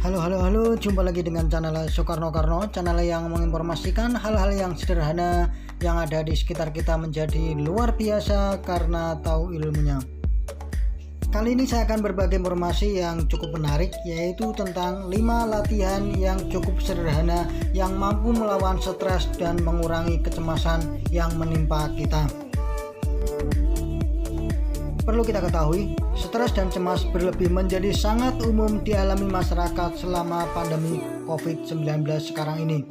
Halo, jumpa lagi dengan channel Soekarno Karno, channel yang menginformasikan hal-hal yang sederhana yang ada di sekitar kita menjadi luar biasa karena tahu ilmunya. Kali ini saya akan berbagi informasi yang cukup menarik, yaitu tentang 5 latihan yang cukup sederhana yang mampu melawan stres dan mengurangi kecemasan yang menimpa kita. Perlu kita ketahui, stres dan cemas berlebih menjadi sangat umum dialami masyarakat selama pandemi COVID-19 sekarang ini.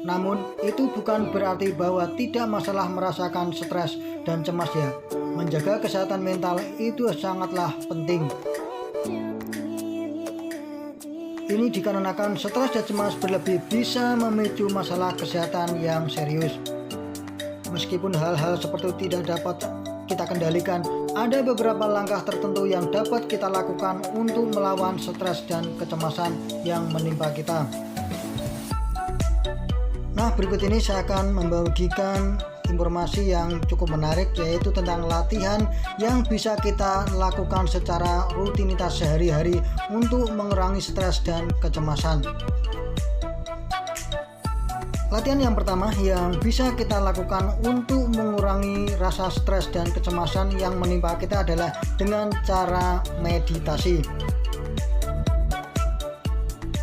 Namun, itu bukan berarti bahwa tidak masalah merasakan stres dan cemas ya. Menjaga kesehatan mental itu sangatlah penting. Ini dikarenakan stres dan cemas berlebih bisa memicu masalah kesehatan yang serius. Meskipun hal-hal seperti itu tidak dapat kita kendalikan, ada beberapa langkah tertentu yang dapat kita lakukan untuk melawan stres dan kecemasan yang menimpa kita. Nah, berikut ini saya akan membagikan informasi yang cukup menarik, yaitu tentang latihan yang bisa kita lakukan secara rutinitas sehari-hari untuk mengurangi stres dan kecemasan. Latihan yang pertama yang bisa kita lakukan untuk mengurangi rasa stres dan kecemasan yang menimpa kita adalah dengan cara meditasi.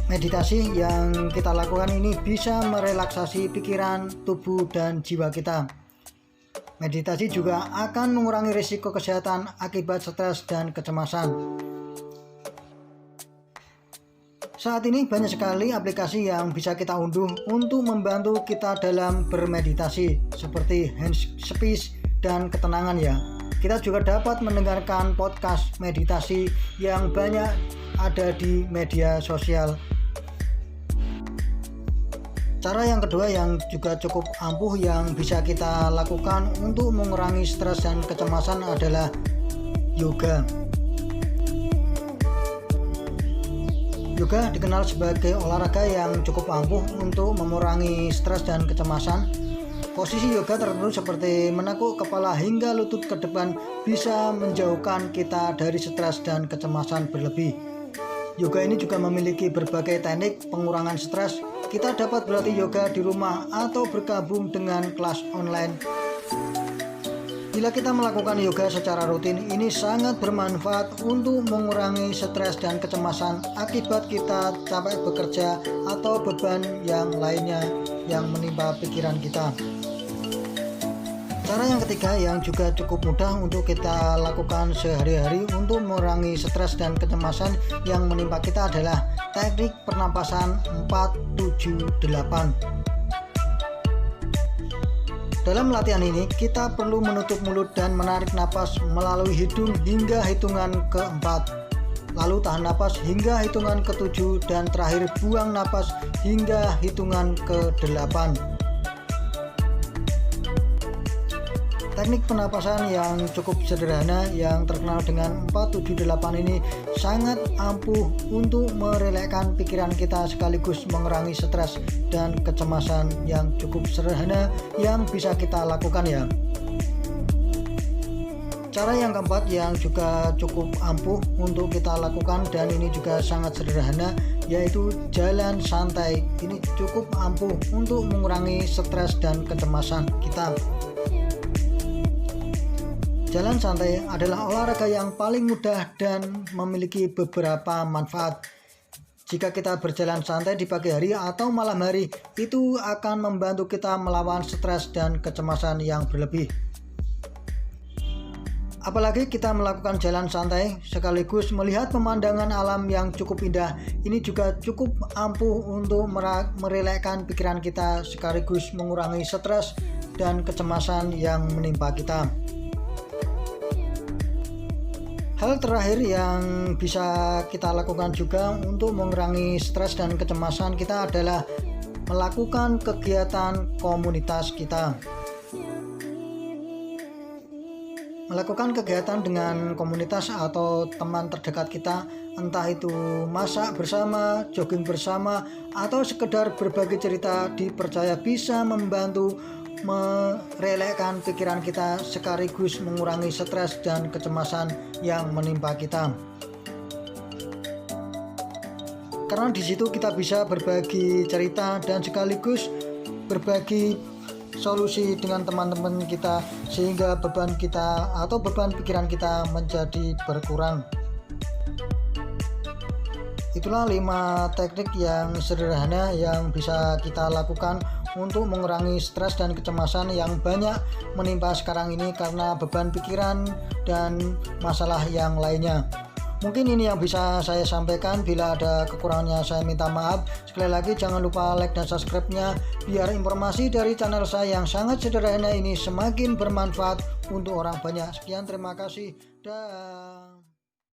Meditasi yang kita lakukan ini bisa merelaksasi pikiran, tubuh, dan jiwa kita. Meditasi juga akan mengurangi risiko kesehatan akibat stres dan kecemasan. Saat ini banyak sekali aplikasi yang bisa kita unduh untuk membantu kita dalam bermeditasi, seperti Headspace dan Ketenangan ya. Kita juga dapat mendengarkan podcast meditasi yang banyak ada di media sosial. Cara yang kedua yang juga cukup ampuh yang bisa kita lakukan untuk mengurangi stres dan kecemasan adalah yoga. Yoga dikenal sebagai olahraga yang cukup ampuh untuk mengurangi stres dan kecemasan. Posisi yoga tertentu seperti menekuk kepala hingga lutut ke depan bisa menjauhkan kita dari stres dan kecemasan berlebih. Yoga ini juga memiliki berbagai teknik pengurangan stres. Kita dapat berlatih yoga di rumah atau bergabung dengan kelas online. Bila kita melakukan yoga secara rutin, ini sangat bermanfaat untuk mengurangi stres dan kecemasan akibat kita capek bekerja atau beban yang lainnya yang menimpa pikiran kita. Cara yang ketiga yang juga cukup mudah untuk kita lakukan sehari-hari untuk mengurangi stres dan kecemasan yang menimpa kita adalah teknik pernapasan 4-7-8. Dalam latihan ini, kita perlu menutup mulut dan menarik napas melalui hidung hingga hitungan ke-4. Lalu tahan napas hingga hitungan ke-7 dan terakhir buang napas hingga hitungan ke-8. Teknik penapasan yang cukup sederhana yang terkenal dengan 4-7-8 ini sangat ampuh untuk merelakskan pikiran kita sekaligus mengurangi stres dan kecemasan yang cukup sederhana yang bisa kita lakukan ya. Cara yang keempat yang juga cukup ampuh untuk kita lakukan dan ini juga sangat sederhana, yaitu jalan santai. Ini cukup ampuh untuk mengurangi stres dan kecemasan kita. Jalan santai adalah olahraga yang paling mudah dan memiliki beberapa manfaat. Jika kita berjalan santai di pagi hari atau malam hari, itu akan membantu kita melawan stres dan kecemasan yang berlebih. Apalagi kita melakukan jalan santai sekaligus melihat pemandangan alam yang cukup indah, ini juga cukup ampuh untuk merelakskan pikiran kita sekaligus mengurangi stres dan kecemasan yang menimpa kita. Hal terakhir yang bisa kita lakukan juga untuk mengurangi stres dan kecemasan kita adalah melakukan kegiatan komunitas kita. Melakukan kegiatan dengan komunitas atau teman terdekat kita, entah itu masak bersama, jogging bersama, atau sekedar berbagi cerita, dipercaya bisa membantu merelakskan pikiran kita sekaligus mengurangi stres dan kecemasan yang menimpa kita. karena di situ kita bisa berbagi cerita dan sekaligus berbagi solusi dengan teman-teman kita, sehingga beban kita atau beban pikiran kita menjadi berkurang. Itulah 5 teknik yang sederhana yang bisa kita lakukan untuk mengurangi stres dan kecemasan yang banyak menimpa sekarang ini karena beban pikiran dan masalah yang lainnya. Mungkin ini yang bisa saya sampaikan. Bila ada kekurangannya saya minta maaf. Sekali lagi jangan lupa like dan subscribe-nya biar informasi dari channel saya yang sangat sederhana ini semakin bermanfaat untuk orang banyak. Sekian, terima kasih. Dah.